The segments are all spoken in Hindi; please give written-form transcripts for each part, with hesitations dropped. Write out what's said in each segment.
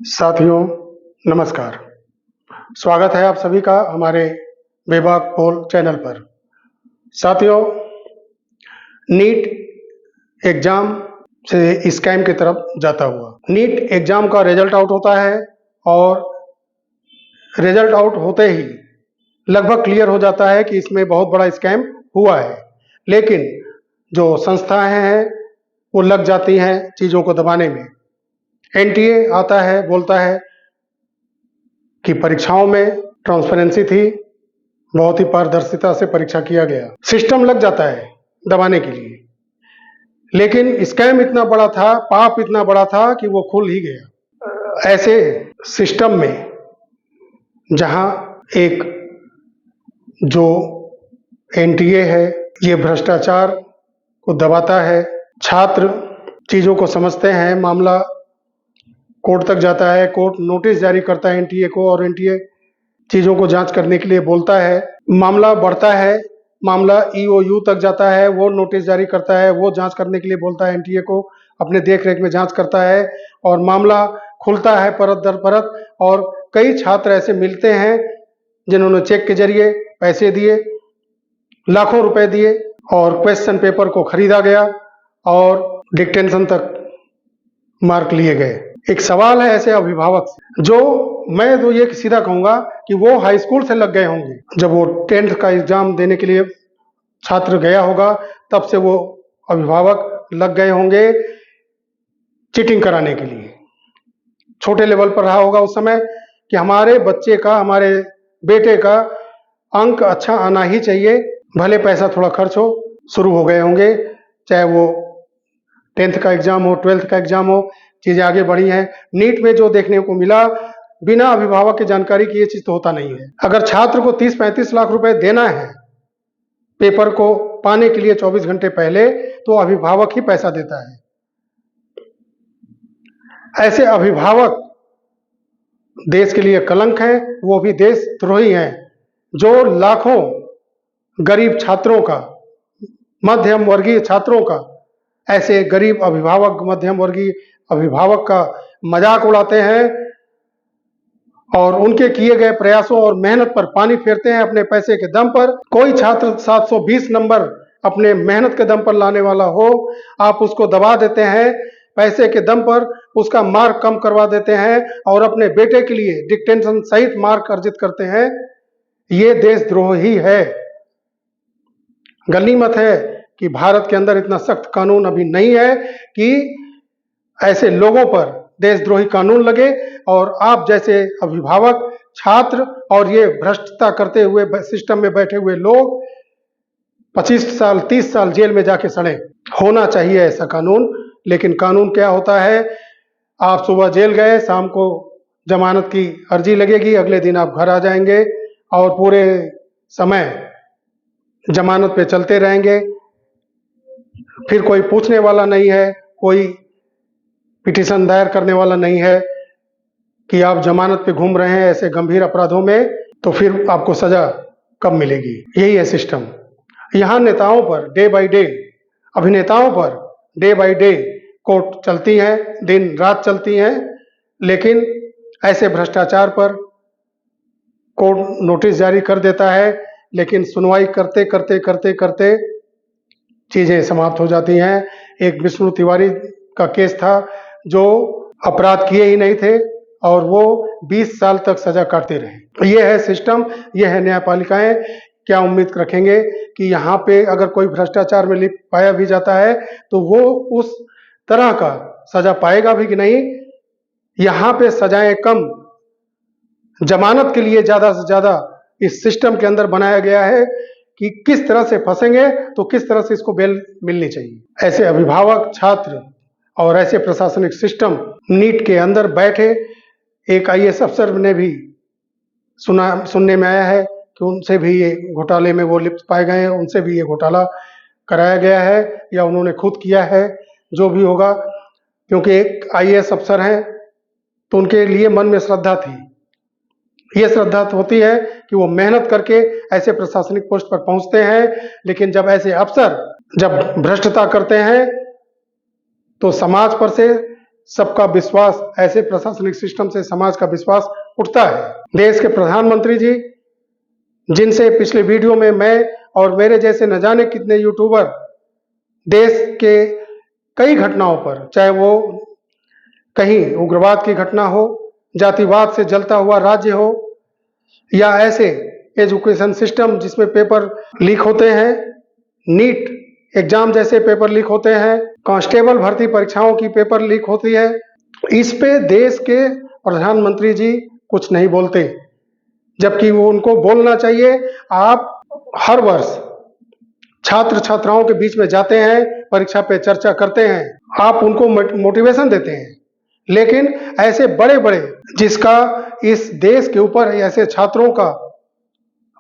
साथियों नमस्कार। स्वागत है आप सभी का हमारे बेबाक पोल चैनल पर। साथियों, नीट एग्जाम से स्कैम की तरफ जाता हुआ नीट एग्जाम का रिजल्ट आउट होता है और रिजल्ट आउट होते ही लगभग क्लियर हो जाता है कि इसमें बहुत बड़ा स्कैम हुआ है, लेकिन जो संस्थाएं हैं वो लग जाती हैं चीज़ों को दबाने में। एनटीए आता है, बोलता है कि परीक्षाओं में ट्रांसपेरेंसी थी, बहुत ही पारदर्शिता से परीक्षा किया गया। सिस्टम लग जाता है दबाने के लिए, लेकिन स्कैम इतना बड़ा था, पाप इतना बड़ा था कि वो खुल ही गया। ऐसे सिस्टम में जहां एक जो एनटीए है ये भ्रष्टाचार को दबाता है, छात्र चीज़ों को समझते हैं, मामला कोर्ट तक जाता है, कोर्ट नोटिस जारी करता है एनटीए को और एनटीए चीज़ों को जांच करने के लिए बोलता है। मामला बढ़ता है, मामला ईओयू तक जाता है, वो नोटिस जारी करता है, वो जांच करने के लिए बोलता है एनटीए को, अपने देख रेख में जांच करता है और मामला खुलता है परत दर परत। और कई छात्र ऐसे मिलते हैं जिन्होंने चेक के जरिए पैसे दिए, लाखों रुपए दिए और क्वेश्चन पेपर को खरीदा गया और डिक्टेंशन तक मार्क लिए गए। एक सवाल है ऐसे अभिभावक से, जो मैं तो ये सीधा कहूंगा कि वो हाई स्कूल से लग गए होंगे। जब वो 10th का एग्जाम देने के लिए छात्र गया होगा तब से वो अभिभावक लग गए होंगे चीटिंग कराने के लिए। छोटे लेवल पर रहा होगा उस समय कि हमारे बच्चे का, हमारे बेटे का अंक अच्छा आना ही चाहिए, भले पैसा थोड़ा खर्च हो। शुरू हो गए होंगे, चाहे वो 10th का एग्जाम हो, 12th का एग्जाम हो, चीज़ें आगे बढ़ी हैं। नीट में जो देखने को मिला, बिना अभिभावक की जानकारी की ये चीज़ तो होता नहीं है। अगर छात्र को 30-35 लाख रुपए देना है पेपर को पाने के लिए 24 घंटे पहले, तो अभिभावक ही पैसा देता है। ऐसे अभिभावक देश के लिए कलंक हैं, वो भी देशद्रोही हैं, जो लाखों गरीब छात्रों का, मध्यम वर्गीय छात्रों का, ऐसे गरीब अभिभावक, मध्यम वर्गीय अभिभावक का मजाक उड़ाते हैं और उनके किए गए प्रयासों और मेहनत पर पानी फेरते हैं अपने पैसे के दम पर। कोई छात्र 720 नंबर अपने मेहनत के दम पर लाने वाला हो, आप उसको दबा देते हैं पैसे के दम पर, उसका मार्क कम करवा देते हैं और अपने बेटे के लिए डिक्टेंशन सहित मार्क अर्जित करते हैं। ये देशद्रोह ही है। गनीमत है कि भारत के अंदर इतना सख्त कानून अभी नहीं है कि ऐसे लोगों पर देशद्रोही कानून लगे और आप जैसे अभिभावक, छात्र और ये भ्रष्टता करते हुए सिस्टम में बैठे हुए लोग 25 साल 30 साल जेल में जाके सड़े। होना चाहिए ऐसा कानून, लेकिन कानून क्या होता है, आप सुबह जेल गए, शाम को जमानत की अर्जी लगेगी, अगले दिन आप घर आ जाएंगे और पूरे समय जमानत पे चलते रहेंगे। फिर कोई पूछने वाला नहीं है, कोई पिटीशन दायर करने वाला नहीं है कि आप जमानत पे घूम रहे हैं ऐसे गंभीर अपराधों में, तो फिर आपको सजा कब मिलेगी। यही है सिस्टम। यहाँ नेताओं पर डे बाय डे, अभिनेताओं per day by day court चलती हैं, दिन रात चलती हैं, लेकिन ऐसे भ्रष्टाचार पर कोर्ट नोटिस जारी कर देता है, लेकिन सुनवाई करते करते करते करते चीज़ें समाप्त हो जाती हैं। एक विष्णु तिवारी का केस था जो अपराध किए ही नहीं थे और वो 20 साल तक सजा काटते रहे। ये है सिस्टम, ये है न्यायपालिकाएं। क्या उम्मीद रखेंगे कि यहाँ पे अगर कोई भ्रष्टाचार में लिप्त पाया भी जाता है तो वो उस तरह का सजा पाएगा भी कि नहीं। यहाँ पे सजाएं कम, जमानत के लिए ज्यादा से ज्यादा इस सिस्टम के अंदर बनाया गया है कि किस तरह से फंसेंगे तो किस तरह से इसको बेल मिलनी चाहिए। ऐसे अभिभावक, छात्र और ऐसे प्रशासनिक सिस्टम नीट के अंदर बैठे एक आईएएस अफसर ने भी सुनने में आया है कि उनसे भी ये घोटाले में वो लिप्त पाए गए हैं, उनसे भी ये घोटाला कराया गया है या उन्होंने खुद किया है, जो भी होगा। क्योंकि एक आईएएस अफसर हैं तो उनके लिए मन में श्रद्धा थी। ये श्रद्धा होती है कि वो मेहनत करके ऐसे प्रशासनिक पोस्ट पर पहुंचते हैं, लेकिन जब ऐसे अफसर जब भ्रष्टता करते हैं तो समाज पर से सबका विश्वास, ऐसे प्रशासनिक सिस्टम से समाज का विश्वास उठता है। देश के प्रधानमंत्री जी, जिनसे पिछले वीडियो में मैं और मेरे जैसे न जाने कितने यूट्यूबर देश के कई घटनाओं पर, चाहे वो कहीं उग्रवाद की घटना हो, जातिवाद से जलता हुआ राज्य हो, या ऐसे एजुकेशन सिस्टम जिसमें पेपर लीक होते हैं, नीट एग्जाम जैसे पेपर लीक होते हैं, कांस्टेबल भर्ती परीक्षाओं की पेपर लीक होती है, इस पे देश के प्रधानमंत्री जी कुछ नहीं बोलते, जबकि वो उनको बोलना चाहिए। आप हर वर्ष छात्र छात्राओं के बीच में जाते हैं, परीक्षा पे चर्चा करते हैं, आप उनको मोटिवेशन देते हैं, लेकिन ऐसे बड़े बड़े, जिसका इस देश के ऊपर ऐसे छात्रों का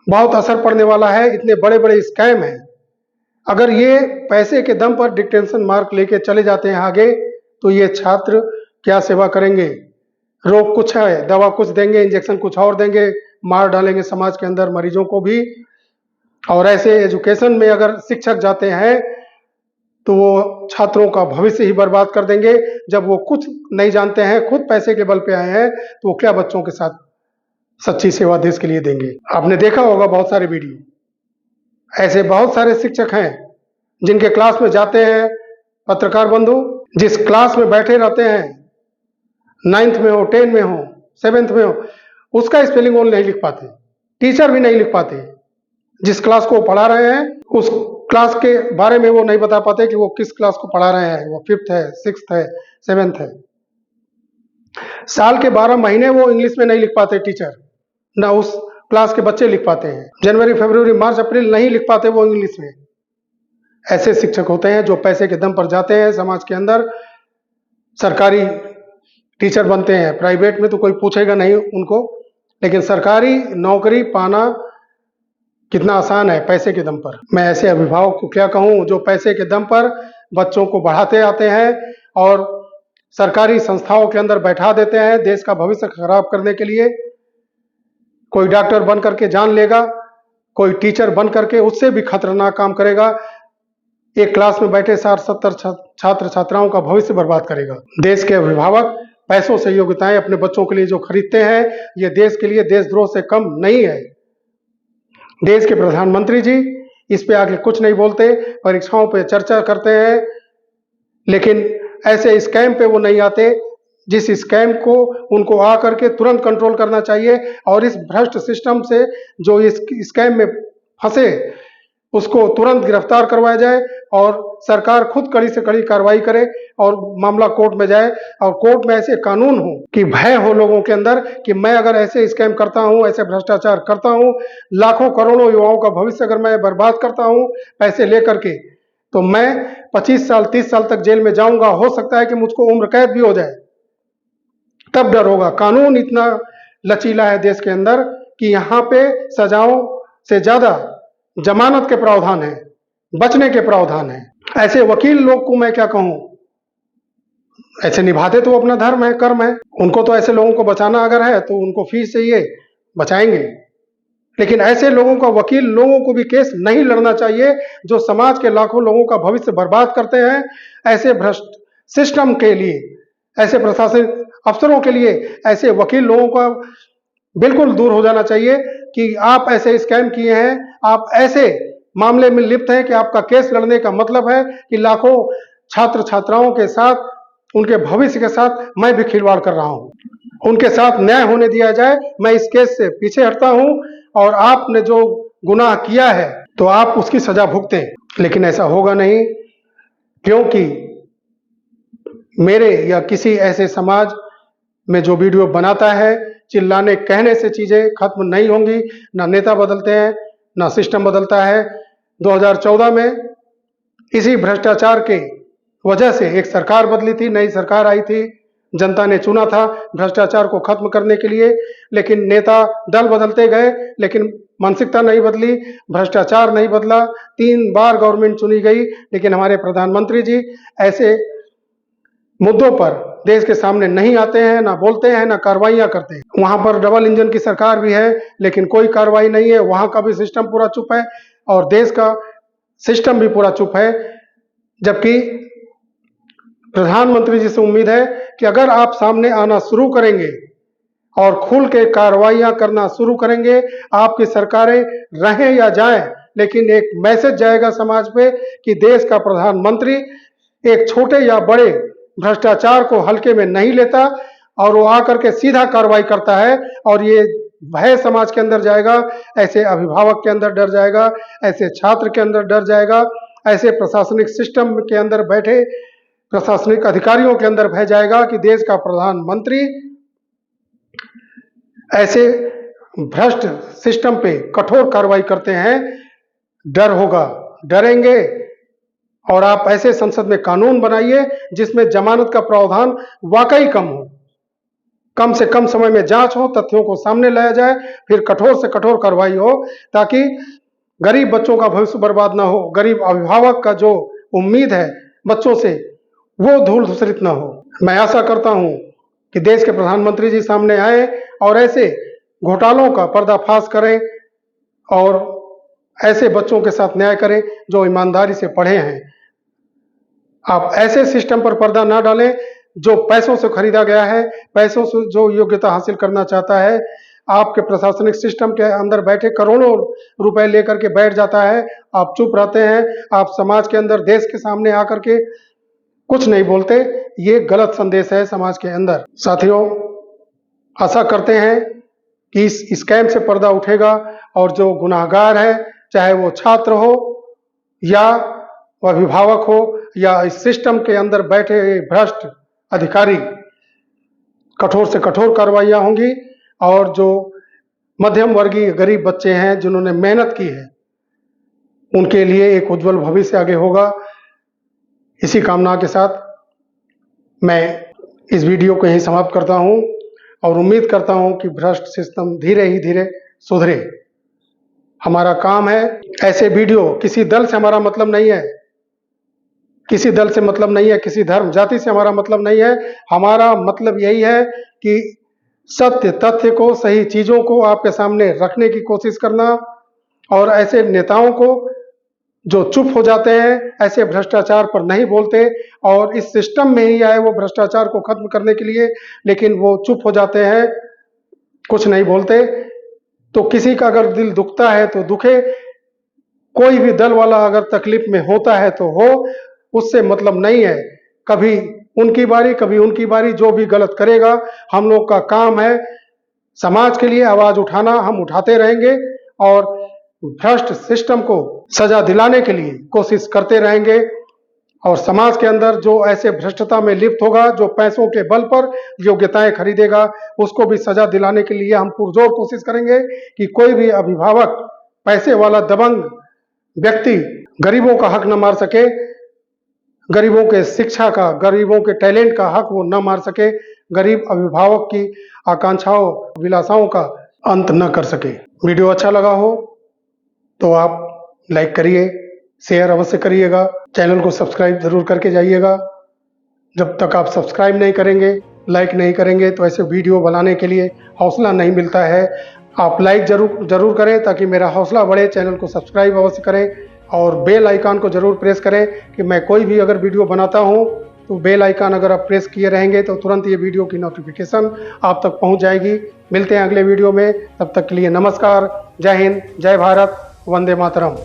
बहुत असर पड़ने वाला है, इतने बड़े बड़े स्कैम हैं, अगर ये पैसे के दम पर डिटेंशन मार्क लेके चले जाते हैं आगे, तो ये छात्र क्या सेवा करेंगे? रोग कुछ है, दवा कुछ देंगे, इंजेक्शन कुछ और देंगे, मार डालेंगे समाज के अंदर मरीजों को भी। और ऐसे एजुकेशन में अगर शिक्षक जाते हैं तो वो छात्रों का भविष्य ही बर्बाद कर देंगे। जब वो कुछ नहीं जानते हैं, खुद पैसे के बल पे आए हैं, तो वो क्या बच्चों के साथ सच्ची सेवा देश के लिए देंगे? आपने देखा होगा बहुत सारे वीडियो, ऐसे बहुत सारे शिक्षक हैं जिनके क्लास में जाते हैं पत्रकार बंधु, जिस क्लास में बैठे रहते हैं, 9th में हो, 10 में हो, 7th में हो, उसका स्पेलिंग वो नहीं लिख पाते, टीचर भी नहीं लिख पाते। जिस क्लास को पढ़ा रहे हैं उस क्लास के बारे में वो नहीं बता पाते कि वो किस क्लास को पढ़ा रहे हैं, वो 5th है, 6th है, 7th है। साल के 12 महीने वो इंग्लिश में नहीं लिख पाते टीचर, ना उस क्लास के बच्चे लिख पाते हैं। जनवरी, फरवरी, मार्च, अप्रैल नहीं लिख पाते वो इंग्लिश में। ऐसे शिक्षक होते हैं जो पैसे के दम पर जाते हैं समाज के अंदर, सरकारी टीचर बनते हैं। प्राइवेट में तो कोई पूछेगा नहीं उनको, लेकिन सरकारी नौकरी पाना कितना आसान है पैसे के दम पर। मैं ऐसे अभिभावक को क्या कहूं जो पैसे के दम पर बच्चों को बढ़ाते आते हैं और सरकारी संस्थाओं के अंदर बैठा देते हैं देश का भविष्य खराब करने के लिए। कोई डॉक्टर बन करके जान लेगा, कोई टीचर बन करके उससे भी खतरनाक काम करेगा, एक क्लास में बैठे 60-70 छात्र छात्राओं का भविष्य बर्बाद करेगा। देश के अभिभावक पैसों से योग्यताएं अपने बच्चों के लिए जो खरीदते हैं, ये देश के लिए देशद्रोह से कम नहीं है। देश के प्रधानमंत्री जी इस पे आगे कुछ नहीं बोलते, परीक्षाओं पे चर्चा करते हैं, लेकिन ऐसे स्कैम पे वो नहीं आते जिस स्कैम को उनको आकर के तुरंत कंट्रोल करना चाहिए। और इस भ्रष्ट सिस्टम से जो इस स्कैम में फंसे उसको तुरंत गिरफ्तार करवाया जाए और सरकार खुद कड़ी से कड़ी कार्रवाई करे और मामला कोर्ट में जाए और कोर्ट में ऐसे कानून हो कि भय हो लोगों के अंदर कि मैं अगर ऐसे स्कैम करता हूं, ऐसे भ्रष्टाचार करता हूं, लाखों करोड़ों युवाओं का भविष्य अगर मैं बर्बाद करता हूं पैसे लेकर के, तो मैं 25 साल 30 साल तक जेल में जाऊंगा। हो सकता है कि मुझको उम्र कैद भी हो जाए, तब डर होगा। कानून इतना लचीला है देश के अंदर कि यहाँ पे सजाओं से ज्यादा जमानत के प्रावधान है, बचने के प्रावधान है। ऐसे वकील लोग को मैं क्या कहूं, ऐसे निभाते तो अपना धर्म है, कर्म है, उनको तो ऐसे लोगों को बचाना अगर है तो उनको फीस चाहिए, बचाएंगे। लेकिन ऐसे लोगों का, वकील लोगों को भी केस नहीं लड़ना चाहिए जो समाज के लाखों लोगों का भविष्य बर्बाद करते हैं। ऐसे भ्रष्ट सिस्टम के लिए, ऐसे प्रशासनिक अफसरों के लिए ऐसे वकील लोगों का बिल्कुल दूर हो जाना चाहिए कि आप ऐसे स्कैम किए हैं, आप ऐसे मामले में लिप्त हैं कि आपका केस लड़ने का मतलब है कि लाखों छात्र छात्राओं के साथ, उनके भविष्य के साथ मैं भी खिलवाड़ कर रहा हूं। उनके साथ न्याय होने दिया जाए, मैं इस केस से पीछे हटता हूं और आपने जो गुनाह किया है तो आप उसकी सजा भुगतें। लेकिन ऐसा होगा नहीं, क्योंकि मेरे या किसी ऐसे समाज में जो वीडियो बनाता है, चिल्लाने कहने से चीजें खत्म नहीं होंगी। ना नेता बदलते हैं, ना सिस्टम बदलता है। 2014 में इसी भ्रष्टाचार के वजह से एक सरकार बदली थी, नई सरकार आई थी, जनता ने चुना था भ्रष्टाचार को खत्म करने के लिए, लेकिन नेता दल बदलते गए लेकिन मानसिकता नहीं बदली, भ्रष्टाचार नहीं बदला। 3 बार गवर्नमेंट चुनी गई, लेकिन हमारे प्रधानमंत्री जी ऐसे मुद्दों पर देश के सामने नहीं आते हैं, ना बोलते हैं, ना कार्रवाइयां करते हैं। वहां पर डबल इंजन की सरकार भी है लेकिन कोई कार्रवाई नहीं है, वहां का भी सिस्टम पूरा चुप है और देश का सिस्टम भी पूरा चुप है। जबकि प्रधानमंत्री जी से उम्मीद है कि अगर आप सामने आना शुरू करेंगे और खुल के कार्रवाइयां करना शुरू करेंगे, आपकी सरकारें रहें या जाएं, लेकिन एक मैसेज जाएगा समाज पे कि देश का प्रधानमंत्री एक छोटे या बड़े भ्रष्टाचार को हल्के में नहीं लेता और वो आकर के सीधा कार्रवाई करता है। और ये भय समाज के अंदर जाएगा, ऐसे अभिभावक के अंदर डर जाएगा, ऐसे छात्र के अंदर डर जाएगा, ऐसे प्रशासनिक सिस्टम के अंदर बैठे प्रशासनिक अधिकारियों के अंदर भय जाएगा कि देश का प्रधानमंत्री ऐसे भ्रष्ट सिस्टम पे कठोर कार्रवाई करते हैं। डर होगा, डरेंगे। और आप ऐसे संसद में कानून बनाइए जिसमें जमानत का प्रावधान वाकई कम हो, कम से कम समय में जांच हो, तथ्यों को सामने लाया जाए, फिर कठोर से कठोर कार्रवाई हो, ताकि गरीब बच्चों का भविष्य बर्बाद ना हो, गरीब अभिभावक का जो उम्मीद है बच्चों से वो धूल धूसरित ना हो। मैं आशा करता हूं कि देश के प्रधानमंत्री जी सामने आए और ऐसे घोटालों का पर्दाफाश करें और ऐसे बच्चों के साथ न्याय करें जो ईमानदारी से पढ़े हैं। आप ऐसे सिस्टम पर पर्दा ना डालें जो पैसों से खरीदा गया है, पैसों से जो योग्यता हासिल करना चाहता है। आपके प्रशासनिक सिस्टम के अंदर बैठे करोड़ों रुपए लेकर के बैठ जाता है, आप चुप रहते हैं, आप समाज के अंदर देश के सामने आकर के कुछ नहीं बोलते। ये गलत संदेश है समाज के अंदर। साथियों, आशा करते हैं कि इस स्कैम से पर्दा उठेगा और जो गुनाहगार है, चाहे वो छात्र हो या अभिभावक हो या इस सिस्टम के अंदर बैठे भ्रष्ट अधिकारी, कठोर से कठोर कार्रवाइयां होंगी और जो मध्यम वर्गीय गरीब बच्चे हैं जिन्होंने मेहनत की है, उनके लिए एक उज्जवल भविष्य आगे होगा। इसी कामना के साथ मैं इस वीडियो को यहीं समाप्त करता हूं और उम्मीद करता हूं कि भ्रष्ट सिस्टम धीरे ही धीरे सुधरे। हमारा काम है ऐसे वीडियो, किसी दल से हमारा मतलब नहीं है, किसी दल से मतलब नहीं है, किसी धर्म जाति से हमारा मतलब नहीं है। हमारा मतलब यही है कि सत्य तथ्य को, सही चीजों को आपके सामने रखने की कोशिश करना और ऐसे नेताओं को जो चुप हो जाते हैं, ऐसे भ्रष्टाचार पर नहीं बोलते और इस सिस्टम में ही आए वो भ्रष्टाचार को खत्म करने के लिए, लेकिन वो चुप हो जाते हैं, कुछ नहीं बोलते। तो किसी का अगर दिल दुखता है तो दुखे, कोई भी दल वाला अगर तकलीफ में होता है तो हो, उससे मतलब नहीं है। कभी उनकी बारी, कभी उनकी बारी, जो भी गलत करेगा, हम लोग का काम है समाज के लिए आवाज उठाना, हम उठाते रहेंगे और भ्रष्ट सिस्टम को सजा दिलाने के लिए कोशिश करते रहेंगे। और समाज के अंदर जो ऐसे भ्रष्टता में लिप्त होगा, जो पैसों के बल पर योग्यताएं खरीदेगा, उसको भी सजा दिलाने के लिए हम पुरजोर कोशिश करेंगे कि कोई भी अभिभावक, पैसे वाला दबंग व्यक्ति गरीबों का हक न मार सके, गरीबों के शिक्षा का, गरीबों के टैलेंट का हक वो न मार सके, गरीब अभिभावक की आकांक्षाओं, अभिलाषाओं का अंत न कर सके। वीडियो अच्छा लगा हो तो आप लाइक करिए, शेयर अवश्य करिएगा, चैनल को सब्सक्राइब जरूर करके जाइएगा। जब तक आप सब्सक्राइब नहीं करेंगे, लाइक नहीं करेंगे, तो ऐसे वीडियो बनाने के लिए हौसला नहीं मिलता है। आप लाइक जरूर करें ताकि मेरा हौसला बढ़े। चैनल को सब्सक्राइब अवश्य करें और बेल आइकन को जरूर प्रेस करें कि मैं कोई भी अगर वीडियो बनाता हूं तो बेल आइकन अगर आप प्रेस किए रहेंगे तो तुरंत ये वीडियो की नोटिफिकेशन आप तक पहुंच जाएगी। मिलते हैं अगले वीडियो में, तब तक के लिए नमस्कार, जय हिंद, जय भारत, वंदे मातरम।